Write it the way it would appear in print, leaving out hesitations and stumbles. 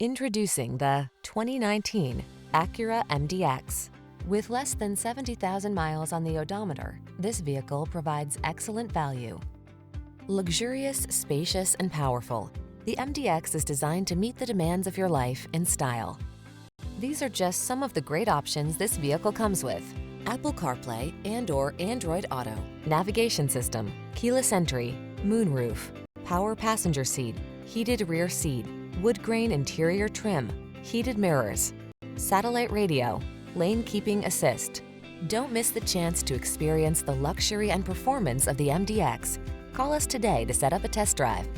Introducing the 2019 Acura MDX. With less than 70,000 miles on the odometer, this vehicle provides excellent value. Luxurious, spacious, and powerful, the MDX is designed to meet the demands of your life in style. These are just some of the great options this vehicle comes with: Apple CarPlay and/or Android Auto, navigation system, keyless entry, moonroof, power passenger seat, heated rear seat, wood grain interior trim, heated mirrors, satellite radio, lane keeping assist. Don't miss the chance to experience the luxury and performance of the MDX. Call us today to set up a test drive.